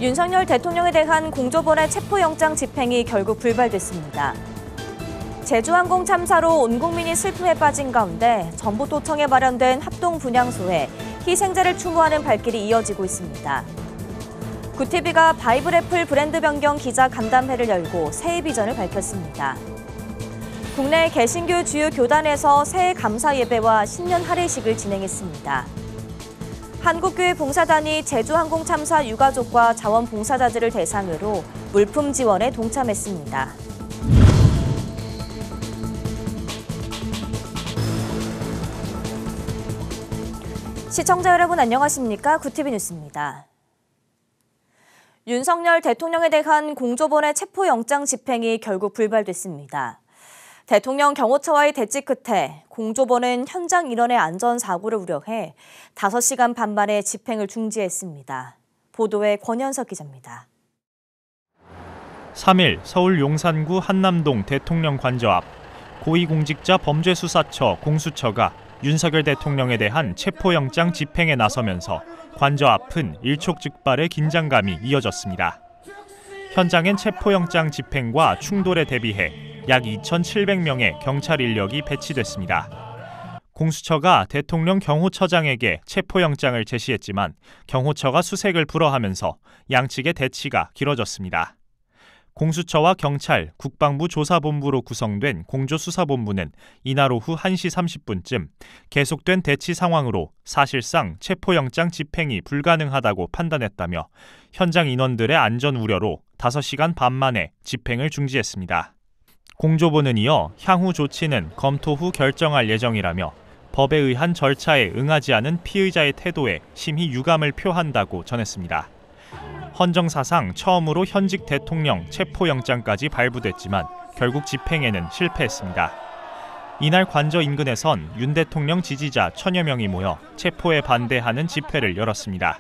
윤석열 대통령에 대한 공조본의 체포영장 집행이 결국 불발됐습니다. 제주항공 참사로 온 국민이 슬픔에 빠진 가운데 전북도청에 마련된 합동분향소에 희생자를 추모하는 발길이 이어지고 있습니다. 구티비가 바이블애플 브랜드 변경 기자 간담회를 열고 새해 비전을 밝혔습니다. 국내 개신교 주요 교단에서 새해 감사 예배와 신년 할애식을 진행했습니다. 한국교회 봉사단이 제주항공 참사 유가족과 자원봉사자들을 대상으로 물품 지원에 동참했습니다. 시청자 여러분 안녕하십니까? 구티비 뉴스입니다. 윤석열 대통령에 대한 공조본의 체포영장 집행이 결국 불발됐습니다. 대통령 경호처와의 대치 끝에 공조본은 현장 인원의 안전사고를 우려해 5시간 반 만에 집행을 중지했습니다. 보도에 권현석 기자입니다. 3일 서울 용산구 한남동 대통령 관저 앞 고위공직자 범죄수사처 공수처가 윤석열 대통령에 대한 체포영장 집행에 나서면서 관저 앞은 일촉즉발의 긴장감이 이어졌습니다. 현장엔 체포영장 집행과 충돌에 대비해 약 2,700명의 경찰 인력이 배치됐습니다. 공수처가 대통령 경호처장에게 체포영장을 제시했지만 경호처가 수색을 불허하면서 양측의 대치가 길어졌습니다. 공수처와 경찰, 국방부 조사본부로 구성된 공조수사본부는 이날 오후 1시 30분쯤 계속된 대치 상황으로 사실상 체포영장 집행이 불가능하다고 판단했다며 현장 인원들의 안전 우려로 5시간 반 만에 집행을 중지했습니다. 공조본은 이어 향후 조치는 검토 후 결정할 예정이라며 법에 의한 절차에 응하지 않은 피의자의 태도에 심히 유감을 표한다고 전했습니다. 헌정사상 처음으로 현직 대통령 체포영장까지 발부됐지만 결국 집행에는 실패했습니다. 이날 관저 인근에선 윤 대통령 지지자 1000여 명이 모여 체포에 반대하는 집회를 열었습니다.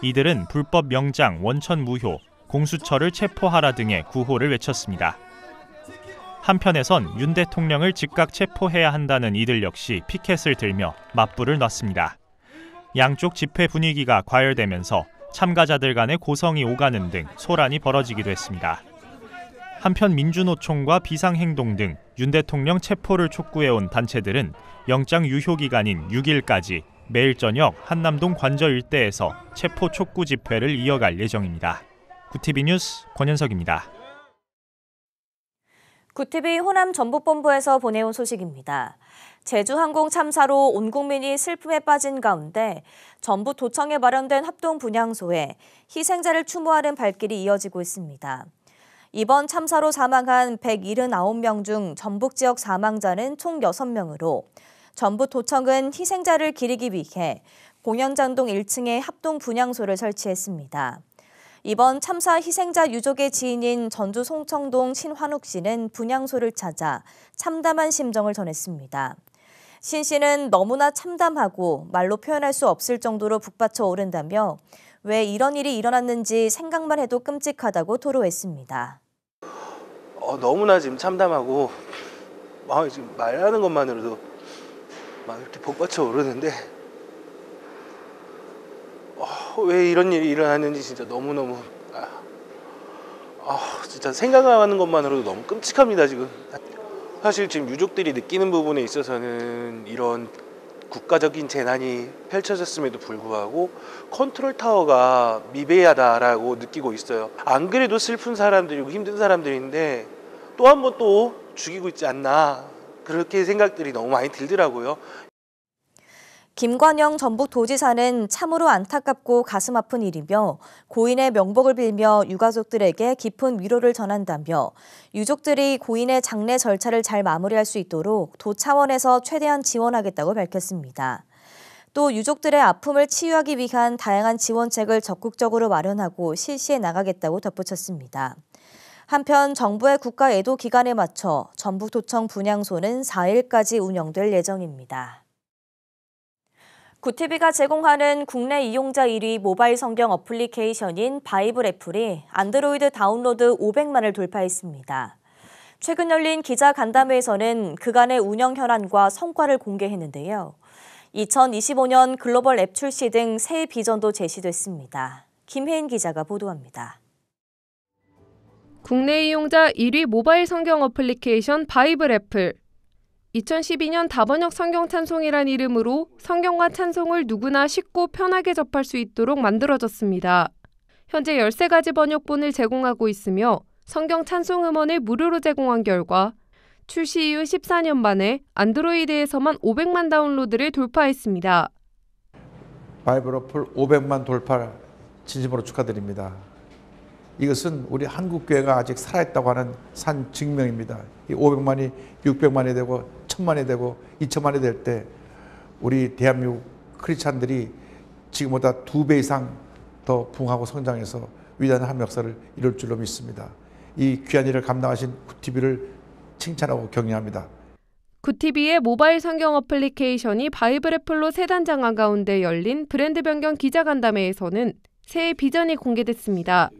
이들은 불법 명장 원천 무효, 공수처를 체포하라 등의 구호를 외쳤습니다. 한편에선 윤 대통령을 즉각 체포해야 한다는 이들 역시 피켓을 들며 맞불을 놨습니다. 양쪽 집회 분위기가 과열되면서 참가자들 간의 고성이 오가는 등 소란이 벌어지기도 했습니다. 한편 민주노총과 비상행동 등 윤 대통령 체포를 촉구해온 단체들은 영장 유효 기간인 6일까지 매일 저녁 한남동 관저 일대에서 체포 촉구 집회를 이어갈 예정입니다. 구티비 뉴스 권현석입니다. 구티비 호남 전북본부에서 보내온 소식입니다. 제주항공 참사로 온 국민이 슬픔에 빠진 가운데 전북도청에 마련된 합동분향소에 희생자를 추모하는 발길이 이어지고 있습니다. 이번 참사로 사망한 179명 중 전북 지역 사망자는 총 6명으로 전북도청은 희생자를 기리기 위해 공연장동 1층에 합동분향소를 설치했습니다. 이번 참사 희생자 유족의 지인인 전주 송청동 신환욱 씨는 분향소를 찾아 참담한 심정을 전했습니다. 신 씨는 너무나 참담하고 말로 표현할 수 없을 정도로 북받쳐 오른다며 왜 이런 일이 일어났는지 생각만 해도 끔찍하다고 토로했습니다. 너무나 지금 참담하고 지금 말하는 것만으로도 막 이렇게 북받쳐 오르는데 왜 이런 일이 일어났는지 진짜 너무너무 진짜 생각하는 것만으로도 너무 끔찍합니다. 지금 사실 지금 유족들이 느끼는 부분에 있어서는 이런 국가적인 재난이 펼쳐졌음에도 불구하고 컨트롤 타워가 미비하다라고 느끼고 있어요. 안 그래도 슬픈 사람들이고 힘든 사람들인데 또 한 번 또 죽이고 있지 않나 그렇게 생각들이 너무 많이 들더라고요. 김관영 전북도지사는 참으로 안타깝고 가슴 아픈 일이며 고인의 명복을 빌며 유가족들에게 깊은 위로를 전한다며 유족들이 고인의 장례 절차를 잘 마무리할 수 있도록 도 차원에서 최대한 지원하겠다고 밝혔습니다. 또 유족들의 아픔을 치유하기 위한 다양한 지원책을 적극적으로 마련하고 실시해 나가겠다고 덧붙였습니다. 한편 정부의 국가 애도 기간에 맞춰 전북도청 분향소는 4일까지 운영될 예정입니다. 구티비가 제공하는 국내 이용자 1위 모바일 성경 어플리케이션인 바이블애플이 안드로이드 다운로드 500만을 돌파했습니다. 최근 열린 기자 간담회에서는 그간의 운영 현안과 성과를 공개했는데요. 2025년 글로벌 앱 출시 등 새 비전도 제시됐습니다. 김혜인 기자가 보도합니다. 국내 이용자 1위 모바일 성경 어플리케이션 바이블 애플. 2012년 다번역 성경 찬송이란 이름으로 성경과 찬송을 누구나 쉽고 편하게 접할 수 있도록 만들어졌습니다. 현재 13가지 번역본을 제공하고 있으며 성경 찬송 음원을 무료로 제공한 결과 출시 이후 14년 만에 안드로이드에서만 500만 다운로드를 돌파했습니다. 바이블 어플 500만 돌파 진심으로 축하드립니다. 이것은 우리 한국교회가 아직 살아있다고 하는 산 증명입니다. 이 500만이 600만이 되고 1000만이 되고 2000만이 될 때 우리 대한민국 크리스찬들이 지금보다 2배 이상 더 부흥하고 성장해서 위대한 한 역사를 이룰 줄로 믿습니다. 이 귀한 일을 감당하신 굿TV를 칭찬하고 격려합니다. 굿TV의 모바일 성경 어플리케이션이 바이블 애플로 새 단장한 가운데 열린 브랜드 변경 기자간담회에서는 새해 비전이 공개됐습니다.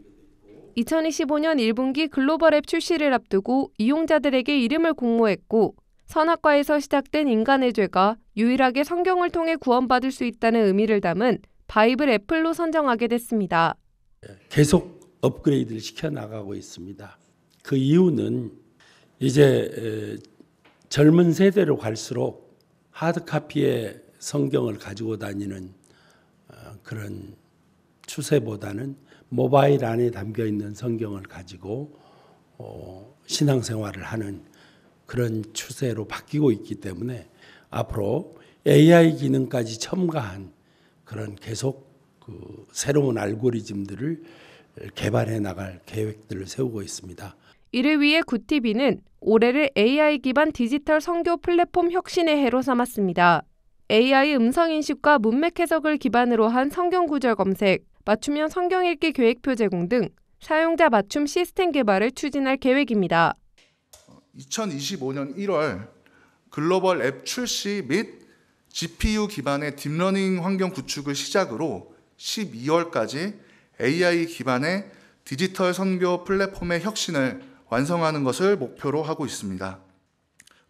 2025년 1분기 글로벌 앱 출시를 앞두고 이용자들에게 이름을 공모했고 선악과에서 시작된 인간의 죄가 유일하게 성경을 통해 구원받을 수 있다는 의미를 담은 바이블 애플로 선정하게 됐습니다. 계속 업그레이드를 시켜나가고 있습니다. 그 이유는 이제 젊은 세대로 갈수록 하드카피의 성경을 가지고 다니는 그런 추세보다는 모바일 안에 담겨 있는 성경을 가지고 신앙생활을 하는 그런 추세로 바뀌고 있기 때문에 앞으로 AI 기능까지 첨가한 그런 계속 새로운 알고리즘들을 개발해 나갈 계획들을 세우고 있습니다. 이를 위해 굿TV는 올해를 AI 기반 디지털 선교 플랫폼 혁신의 해로 삼았습니다. AI 음성 인식과 문맥 해석을 기반으로 한 성경 구절 검색, 맞춤형 성경 읽기 계획표 제공 등 사용자 맞춤 시스템 개발을 추진할 계획입니다. 2025년 1월 글로벌 앱 출시 및 GPU 기반의 딥러닝 환경 구축을 시작으로 12월까지 AI 기반의 디지털 선교 플랫폼의 혁신을 완성하는 것을 목표로 하고 있습니다.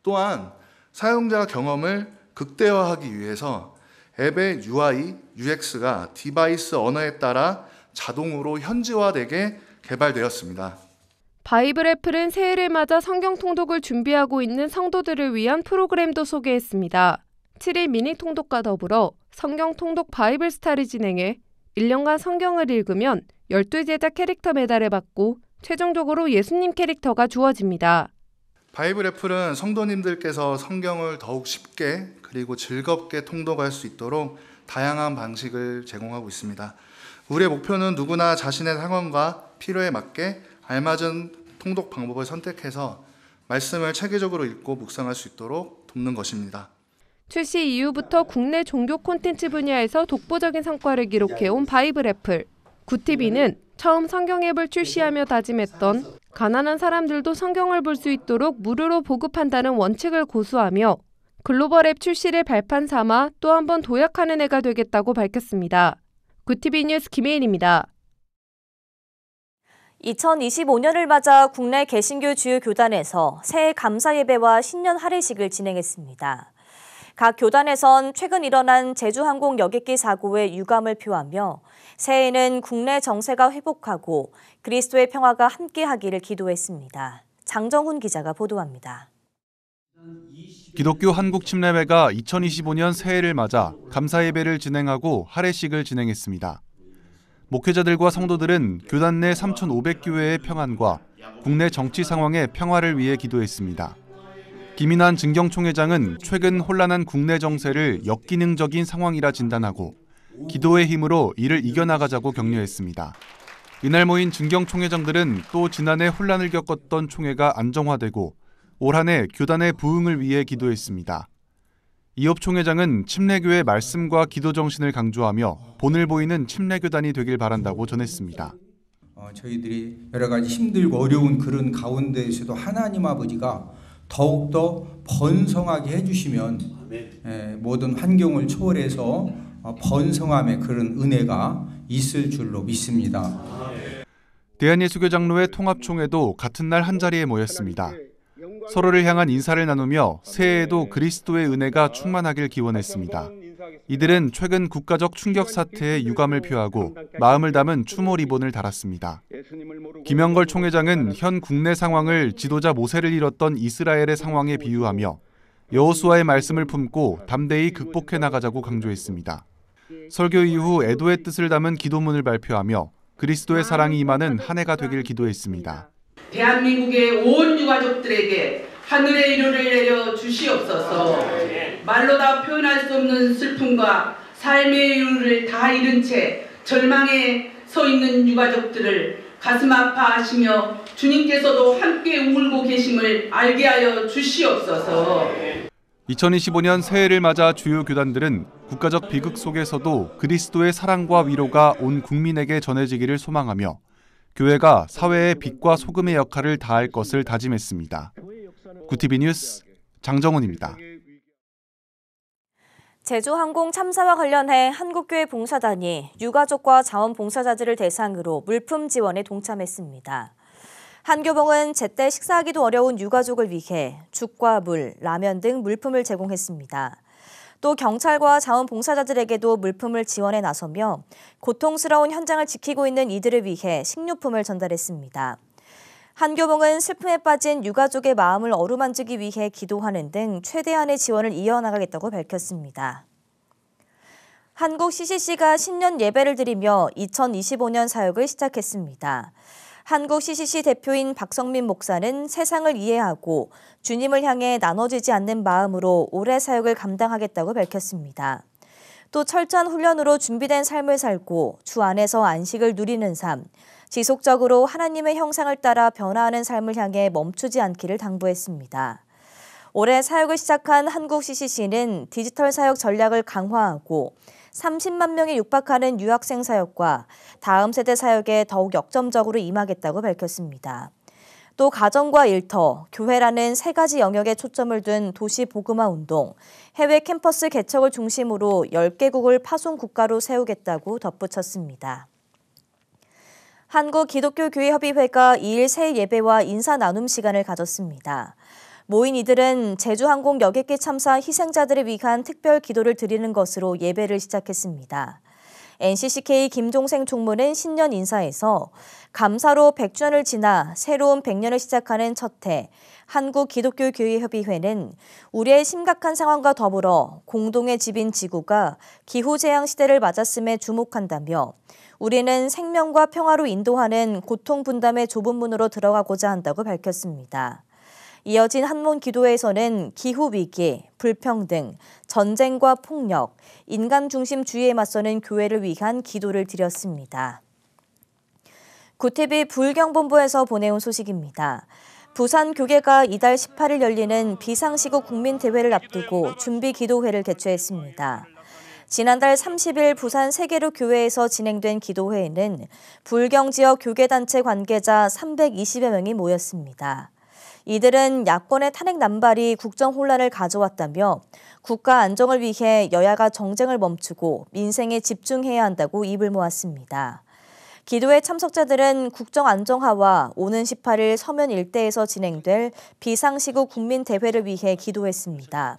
또한 사용자 경험을 극대화하기 위해서 앱의 UI, UX가 디바이스 언어에 따라 자동으로 현지화되게 개발되었습니다. 바이블 애플은 새해를 맞아 성경 통독을 준비하고 있는 성도들을 위한 프로그램도 소개했습니다. 7일 미니 통독과 더불어 성경 통독 바이블 스타를 진행해 1년간 성경을 읽으면 12제자 캐릭터 메달을 받고 최종적으로 예수님 캐릭터가 주어집니다. 바이블 애플은 성도님들께서 성경을 더욱 쉽게 그리고 즐겁게 통독할 수 있도록 다양한 방식을 제공하고 있습니다. 우리의 목표는 누구나 자신의 상황과 필요에 맞게 알맞은 통독 방법을 선택해서 말씀을 체계적으로 읽고 묵상할 수 있도록 돕는 것입니다. 출시 이후부터 국내 종교 콘텐츠 분야에서 독보적인 성과를 기록해온 바이블 애플. 굿TV는 처음 성경 앱을 출시하며 다짐했던 가난한 사람들도 성경을 볼 수 있도록 무료로 보급한다는 원칙을 고수하며 글로벌 앱 출시를 발판 삼아 또 한 번 도약하는 해가 되겠다고 밝혔습니다. 굿TV 뉴스 김혜인입니다. 2025년을 맞아 국내 개신교 주요 교단에서 새해 감사 예배와 신년 할애식을 진행했습니다. 각 교단에선 최근 일어난 제주항공 여객기 사고에 유감을 표하며 새해에는 국내 정세가 회복하고 그리스도의 평화가 함께하기를 기도했습니다. 장정훈 기자가 보도합니다. 기독교 한국침례회가 2025년 새해를 맞아 감사 예배를 진행하고 할애식을 진행했습니다. 목회자들과 성도들은 교단 내 3,500교회의 평안과 국내 정치 상황의 평화를 위해 기도했습니다. 김인환 증경총회장은 최근 혼란한 국내 정세를 역기능적인 상황이라 진단하고 기도의 힘으로 이를 이겨나가자고 격려했습니다. 이날 모인 증경총회장들은 또 지난해 혼란을 겪었던 총회가 안정화되고 올 한 해 교단의 부흥을 위해 기도했습니다. 이업 총회장은 침례교회 말씀과 기도 정신을 강조하며 본을 보이는 침례교단이 되길 바란다고 전했습니다. 저희들이 여러 가지 힘들고 어려운 그런 가운데에서도 하나님 아버지가 더욱더 번성하게 해주시면 모든 환경을 초월해서 번성함의 그런 은혜가 있을 줄로 믿습니다. 대한예수교장로회 통합총회도 같은 날 한자리에 모였습니다. 서로를 향한 인사를 나누며 새해에도 그리스도의 은혜가 충만하길 기원했습니다. 이들은 최근 국가적 충격 사태에 유감을 표하고 마음을 담은 추모 리본을 달았습니다. 김영걸 총회장은 현 국내 상황을 지도자 모세를 잃었던 이스라엘의 상황에 비유하며 여호수아의 말씀을 품고 담대히 극복해 나가자고 강조했습니다. 설교 이후 애도의 뜻을 담은 기도문을 발표하며 그리스도의 사랑이 임하는 한 해가 되길 기도했습니다. 대한민국의 온 유가족들에게 하늘의 위로를 내려 주시옵소서. 말로 다 표현할 수 없는 슬픔과 삶의 이유를 다 잃은 채 절망에 서 있는 유가족들을 가슴 아파하시며 주님께서도 함께 울고 계심을 알게 하여 주시옵소서. 2025년 새해를 맞아 주요 교단들은 국가적 비극 속에서도 그리스도의 사랑과 위로가 온 국민에게 전해지기를 소망하며 교회가 사회의 빛과 소금의 역할을 다할 것을 다짐했습니다. 구티비 뉴스 장정훈입니다. 제주항공 참사와 관련해 한국교회 봉사단이 유가족과 자원봉사자들을 대상으로 물품 지원에 동참했습니다. 한교봉은 제때 식사하기도 어려운 유가족을 위해 죽과 물, 라면 등 물품을 제공했습니다. 또 경찰과 자원봉사자들에게도 물품을 지원해 나서며 고통스러운 현장을 지키고 있는 이들을 위해 식료품을 전달했습니다. 한교봉은 슬픔에 빠진 유가족의 마음을 어루만지기 위해 기도하는 등 최대한의 지원을 이어나가겠다고 밝혔습니다. 한국 CCC가 신년 예배를 드리며 2025년 사역을 시작했습니다. 한국 CCC 대표인 박성민 목사는 세상을 이해하고 주님을 향해 나눠지지 않는 마음으로 올해 사역을 감당하겠다고 밝혔습니다. 또 철저한 훈련으로 준비된 삶을 살고 주 안에서 안식을 누리는 삶, 지속적으로 하나님의 형상을 따라 변화하는 삶을 향해 멈추지 않기를 당부했습니다. 올해 사역을 시작한 한국 CCC는 디지털 사역 전략을 강화하고 30만 명에 육박하는 유학생 사역과 다음 세대 사역에 더욱 역점적으로 임하겠다고 밝혔습니다. 또 가정과 일터, 교회라는 세 가지 영역에 초점을 둔 도시 복음화 운동, 해외 캠퍼스 개척을 중심으로 10개국을 파송 국가로 세우겠다고 덧붙였습니다. 한국기독교교회협의회가 2일 새 예배와 인사 나눔 시간을 가졌습니다. 모인 이들은 제주항공 여객기 참사 희생자들을 위한 특별 기도를 드리는 것으로 예배를 시작했습니다. NCCK 김종생 총무는 신년 인사에서 감사로 100주년을 지나 새로운 100년을 시작하는 첫 해, 한국기독교교회협의회는 우리의 심각한 상황과 더불어 공동의 집인 지구가 기후재앙 시대를 맞았음에 주목한다며 우리는 생명과 평화로 인도하는 고통 분담의 좁은 문으로 들어가고자 한다고 밝혔습니다. 이어진 한문 기도회에서는 기후위기, 불평등, 전쟁과 폭력, 인간 중심주의에 맞서는 교회를 위한 기도를 드렸습니다. 구티비 불경본부에서 보내온 소식입니다. 부산교계가 이달 18일 열리는 비상시국 국민대회를 앞두고 준비기도회를 개최했습니다. 지난달 30일 부산 세계로 교회에서 진행된 기도회에는 불경지역 교계단체 관계자 320여 명이 모였습니다. 이들은 야권의 탄핵 남발이 국정 혼란을 가져왔다며 국가 안정을 위해 여야가 정쟁을 멈추고 민생에 집중해야 한다고 입을 모았습니다. 기도회 참석자들은 국정 안정화와 오는 18일 서면 일대에서 진행될 비상시국 국민대회를 위해 기도했습니다.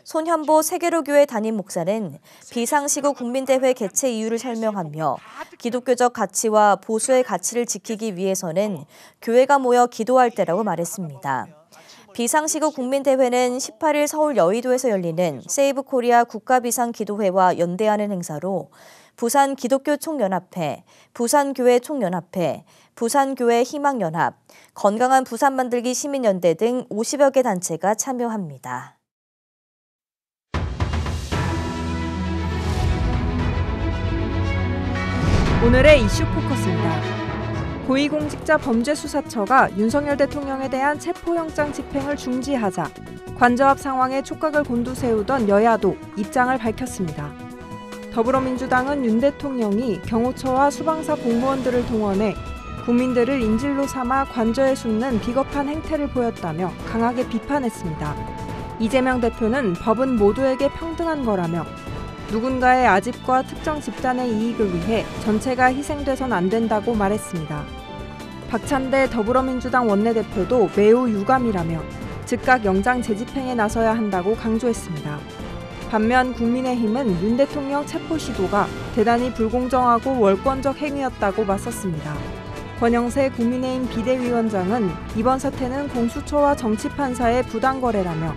손현보 세계로교회 담임 목사는 비상시국 국민대회 개최 이유를 설명하며 기독교적 가치와 보수의 가치를 지키기 위해서는 교회가 모여 기도할 때라고 말했습니다. 비상시국 국민대회는 18일 서울 여의도에서 열리는 세이브 코리아 국가비상기도회와 연대하는 행사로 부산 기독교 총연합회, 부산교회 총연합회, 부산교회 희망연합, 건강한 부산 만들기 시민연대 등 50여 개 단체가 참여합니다. 오늘의 이슈 포커스입니다. 고위공직자 범죄수사처가 윤석열 대통령에 대한 체포영장 집행을 중지하자 관저합 상황에 촉각을 곤두세우던 여야도 입장을 밝혔습니다. 더불어민주당은 윤 대통령이 경호처와 수방사 공무원들을 동원해 국민들을 인질로 삼아 관저에 숨는 비겁한 행태를 보였다며 강하게 비판했습니다. 이재명 대표는 법은 모두에게 평등한 거라며 누군가의 아집과 특정 집단의 이익을 위해 전체가 희생돼선 안 된다고 말했습니다. 박찬대 더불어민주당 원내대표도 매우 유감이라며 즉각 영장 재집행에 나서야 한다고 강조했습니다. 반면 국민의힘은 윤 대통령 체포 시도가 대단히 불공정하고 월권적 행위였다고 맞섰습니다. 권영세 국민의힘 비대위원장은 이번 사태는 공수처와 정치판사의 부당거래라며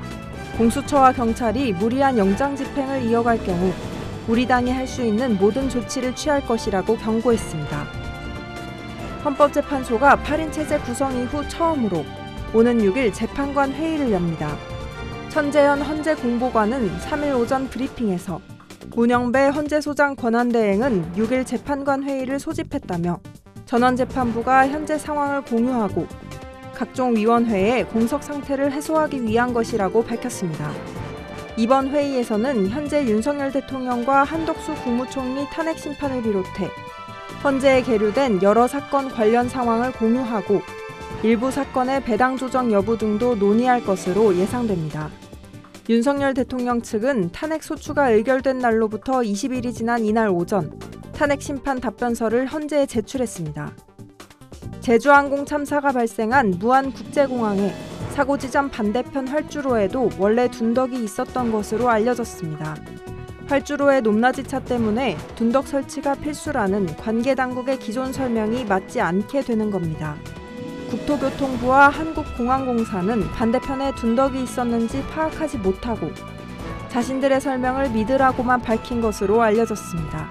공수처와 경찰이 무리한 영장 집행을 이어갈 경우 우리 당이 할 수 있는 모든 조치를 취할 것이라고 경고했습니다. 헌법재판소가 8인 체제 구성 이후 처음으로 오는 6일 재판관 회의를 엽니다. 천재현 헌재공보관은 3일 오전 브리핑에서 문영배 헌재소장 권한대행은 6일 재판관 회의를 소집했다며 전원재판부가 현재 상황을 공유하고 각종 위원회의 공석 상태를 해소하기 위한 것이라고 밝혔습니다. 이번 회의에서는 현재 윤석열 대통령과 한덕수 국무총리 탄핵 심판을 비롯해 헌재에 계류된 여러 사건 관련 상황을 공유하고 일부 사건의 배당 조정 여부 등도 논의할 것으로 예상됩니다. 윤석열 대통령 측은 탄핵 소추가 의결된 날로부터 20일이 지난 이날 오전 탄핵 심판 답변서를 헌재에 제출했습니다. 제주항공 참사가 발생한 무안국제공항의 사고 지점 반대편 활주로에도 원래 둔덕이 있었던 것으로 알려졌습니다. 활주로의 높낮이차 때문에 둔덕 설치가 필수라는 관계 당국의 기존 설명이 맞지 않게 되는 겁니다. 국토교통부와 한국공항공사는 반대편에 둔덕이 있었는지 파악하지 못하고 자신들의 설명을 믿으라고만 밝힌 것으로 알려졌습니다.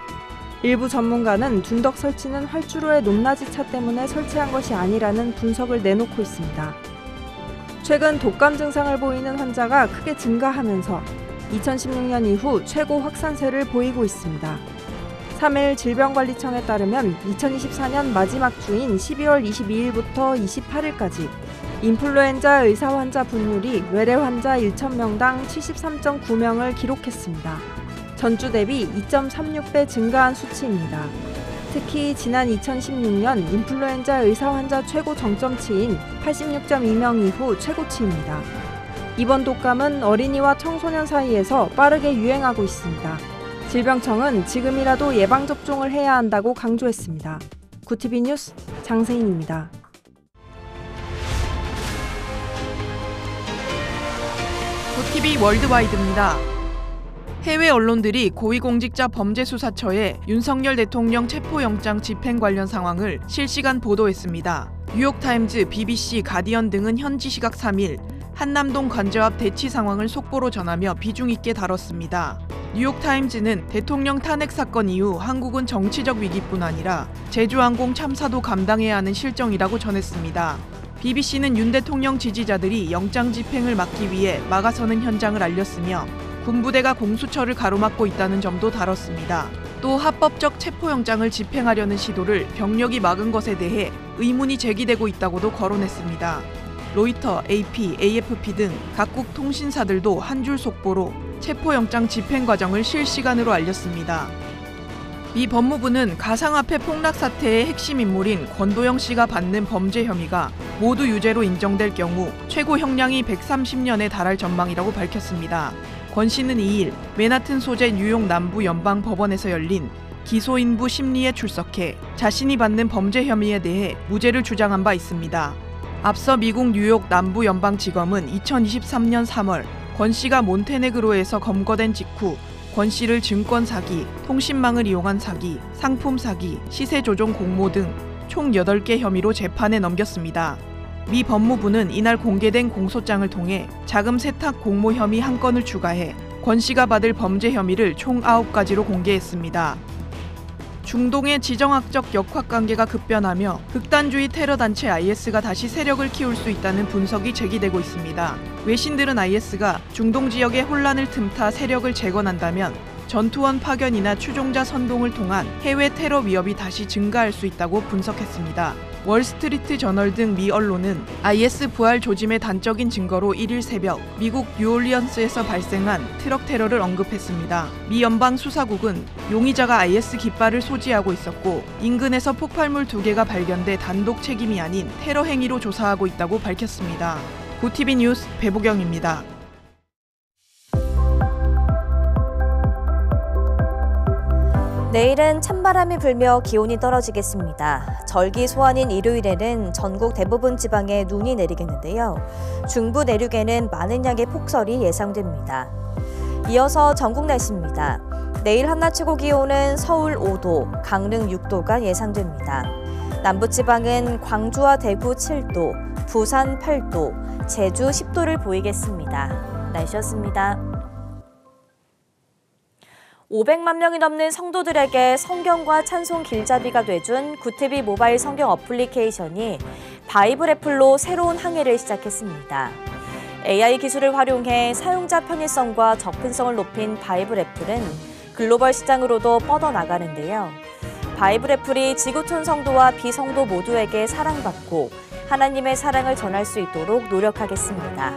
일부 전문가는 둔덕 설치는 활주로의 높낮이차 때문에 설치한 것이 아니라는 분석을 내놓고 있습니다. 최근 독감 증상을 보이는 환자가 크게 증가하면서 2016년 이후 최고 확산세를 보이고 있습니다. 3일 질병관리청에 따르면 2024년 마지막 주인 12월 22일부터 28일까지 인플루엔자 의사 환자 분율이 외래 환자 1,000명당 73.9명을 기록했습니다. 전주 대비 2.36배 증가한 수치입니다. 특히 지난 2016년 인플루엔자 의사 환자 최고 정점치인 86.2명 이후 최고치입니다. 이번 독감은 어린이와 청소년 사이에서 빠르게 유행하고 있습니다. 질병청은 지금이라도 예방접종을 해야 한다고 강조했습니다. 구티비 뉴스 장세인입니다. 구티비 월드와이드입니다. 해외 언론들이 고위공직자 범죄수사처의 윤석열 대통령 체포영장 집행 관련 상황을 실시간 보도했습니다. 뉴욕타임즈, BBC, 가디언 등은 현지 시각 3일 한남동 관저 앞 대치 상황을 속보로 전하며 비중 있게 다뤘습니다. 뉴욕타임즈는 대통령 탄핵 사건 이후 한국은 정치적 위기뿐 아니라 제주항공 참사도 감당해야 하는 실정이라고 전했습니다. BBC는 윤 대통령 지지자들이 영장 집행을 막기 위해 막아서는 현장을 알렸으며 군부대가 공수처를 가로막고 있다는 점도 다뤘습니다. 또 합법적 체포영장을 집행하려는 시도를 병력이 막은 것에 대해 의문이 제기되고 있다고도 거론했습니다. 로이터, AP, AFP 등 각국 통신사들도 한 줄 속보로 체포영장 집행 과정을 실시간으로 알렸습니다. 미 법무부는 가상화폐 폭락 사태의 핵심 인물인 권도영 씨가 받는 범죄 혐의가 모두 유죄로 인정될 경우 최고 형량이 130년에 달할 전망이라고 밝혔습니다. 권 씨는 2일 맨하튼 소재 뉴욕 남부 연방법원에서 열린 기소인부 심리에 출석해 자신이 받는 범죄 혐의에 대해 무죄를 주장한 바 있습니다. 앞서 미국 뉴욕 남부 연방지검은 2023년 3월 권 씨가 몬테네그로에서 검거된 직후 권 씨를 증권 사기, 통신망을 이용한 사기, 상품 사기, 시세 조종 공모 등 총 8개 혐의로 재판에 넘겼습니다. 미 법무부는 이날 공개된 공소장을 통해 자금 세탁 공모 혐의 1건을 추가해 권 씨가 받을 범죄 혐의를 총 9가지로 공개했습니다. 중동의 지정학적 역학관계가 급변하며 극단주의 테러 단체 IS가 다시 세력을 키울 수 있다는 분석이 제기되고 있습니다. 외신들은 IS가 중동 지역의 혼란을 틈타 세력을 재건한다면 전투원 파견이나 추종자 선동을 통한 해외 테러 위협이 다시 증가할 수 있다고 분석했습니다. 월스트리트 저널 등 미 언론은 IS 부활 조짐의 단적인 증거로 1일 새벽 미국 뉴올리언스에서 발생한 트럭 테러를 언급했습니다. 미 연방수사국은 용의자가 IS 깃발을 소지하고 있었고 인근에서 폭발물 2개가 발견돼 단독 책임이 아닌 테러 행위로 조사하고 있다고 밝혔습니다. 구티비 뉴스 배보경입니다. 내일은 찬바람이 불며 기온이 떨어지겠습니다. 절기 소환인 일요일에는 전국 대부분 지방에 눈이 내리겠는데요. 중부 내륙에는 많은 양의 폭설이 예상됩니다. 이어서 전국 날씨입니다. 내일 한낮 최고 기온은 서울 5도, 강릉 6도가 예상됩니다. 남부지방은 광주와 대구 7도, 부산 8도, 제주 10도를 보이겠습니다. 날씨였습니다. 500만 명이 넘는 성도들에게 성경과 찬송 길잡이가 돼준 굿TV 모바일 성경 어플리케이션이 바이블 애플로 새로운 항해를 시작했습니다. AI 기술을 활용해 사용자 편의성과 접근성을 높인 바이블 애플은 글로벌 시장으로도 뻗어나가는데요. 바이블 애플이 지구촌 성도와 비성도 모두에게 사랑받고 하나님의 사랑을 전할 수 있도록 노력하겠습니다.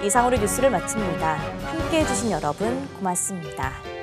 이상으로 뉴스를 마칩니다. 함께해 주신 여러분 고맙습니다.